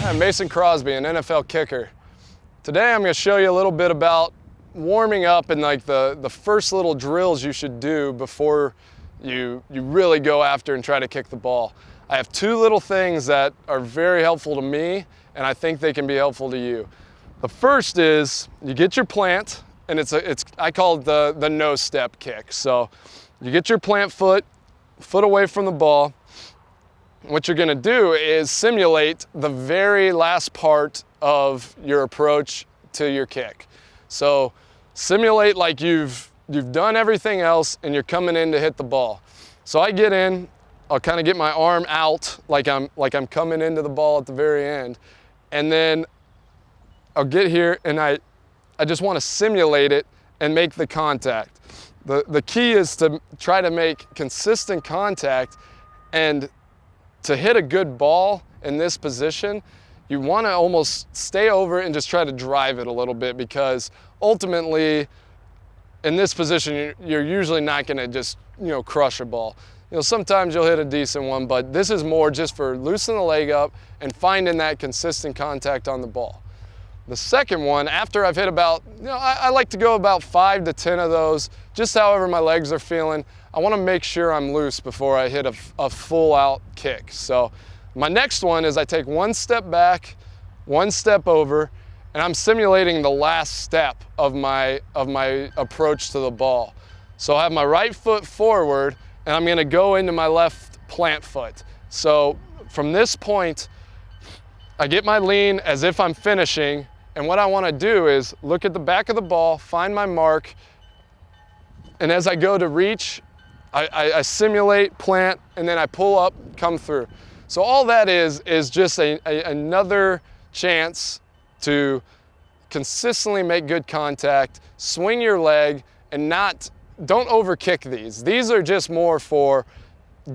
I'm Mason Crosby, an NFL kicker. Today I'm going to show you a little bit about warming up and like the first little drills you should do before you really go after and try to kick the ball. I have two little things that are very helpful to me, and I think they can be helpful to you. The first is you get your plant, and I call it the no step kick. So you get your plant foot away from the ball. What you're going to do is simulate the very last part of your approach to your kick. So simulate like you've done everything else and you're coming in to hit the ball. So I get in, I'll kind of get my arm out like I'm coming into the ball at the very end, and then I'll get here and I just want to simulate it and make the contact. The key is to try to make consistent contact, and to hit a good ball in this position, you want to almost stay over it and just try to drive it a little bit, because ultimately in this position you're usually not going to just crush a ball. Sometimes you'll hit a decent one, but this is more just for loosening the leg up and finding that consistent contact on the ball. The second one, after I've hit about, I like to go about 5 to 10 of those, just however my legs are feeling. I want to make sure I'm loose before I hit a full out kick. So my next one is I take one step back, one step over, and I'm simulating the last step of my approach to the ball. So I have my right foot forward, and I'm going to go into my left plant foot. So from this point, I get my lean as if I'm finishing, and what I want to do is look at the back of the ball, find my mark, and as I go to reach, I simulate, plant, and then I pull up, come through. So all that is just another chance to consistently make good contact, swing your leg, and don't overkick these. These are just more for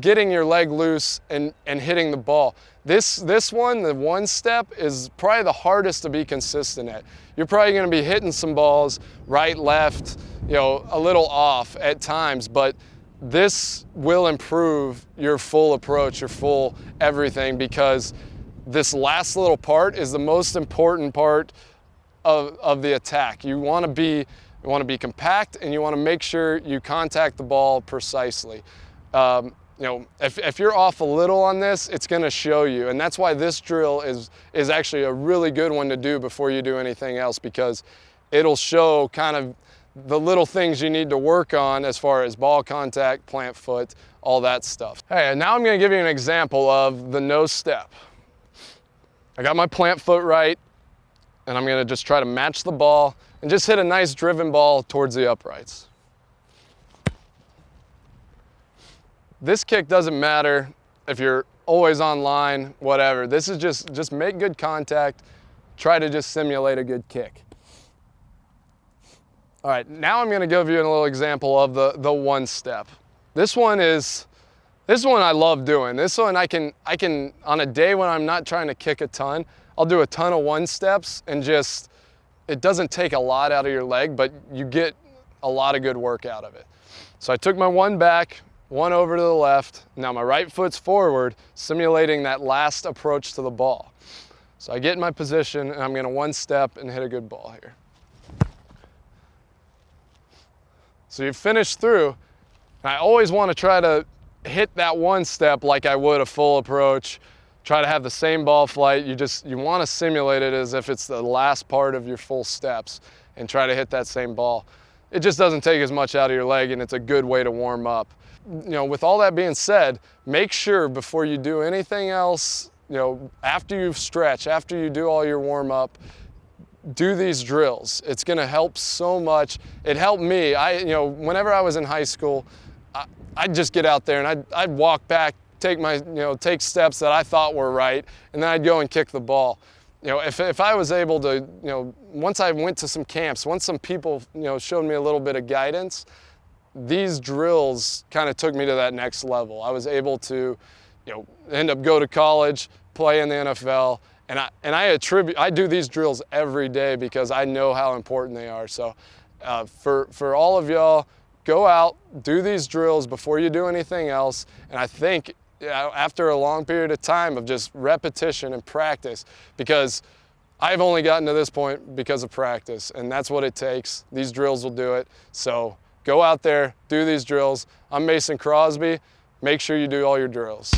getting your leg loose and hitting the ball. This one, the one step, is probably the hardest to be consistent at. You're probably going to be hitting some balls right, left, a little off at times, but this will improve your full approach, your full everything, because this last little part is the most important part of the attack. You want to be compact, and you want to make sure you contact the ball precisely. If you're off a little on this, it's going to show you, and that's why this drill is actually a really good one to do before you do anything else, because it'll show kind of the little things you need to work on as far as ball contact, plant foot, all that stuff. Hey, now I'm going to give you an example of the no step. I got my plant foot right, and I'm going to just try to match the ball and just hit a nice driven ball towards the uprights. This kick doesn't matter if you're always on line, whatever. This is just make good contact, try to just simulate a good kick. All right, now I'm going to give you a little example of the one step. This one I love doing. This one I can on a day when I'm not trying to kick a ton, I'll do a ton of one steps, and it doesn't take a lot out of your leg, but you get a lot of good work out of it. So I took my one back, one over to the left. Now my right foot's forward, simulating that last approach to the ball. So I get in my position, and I'm going to one step and hit a good ball here. So you finish through, and I always want to try to hit that one step like I would a full approach. Try to have the same ball flight. You want to simulate it as if it's the last part of your full steps, and try to hit that same ball. It just doesn't take as much out of your leg, and it's a good way to warm up. With all that being said, make sure before you do anything else, after you've stretched, after you do all your warm up, do these drills. It's going to help so much. It helped me. Whenever I was in high school, I'd just get out there and I'd walk back, take steps that I thought were right, and then I'd go and kick the ball. If I was able to, once I went to some camps, once some people, showed me a little bit of guidance, these drills kind of took me to that next level. I was able to, go to college, play in the NFL, and I do these drills every day because I know how important they are. So for all of y'all, go out, do these drills before you do anything else, and I think after a long period of time of just repetition and practice, because I've only gotten to this point because of practice, and that's what it takes. These drills will do it. So go out there, do these drills. I'm Mason Crosby. Make sure you do all your drills.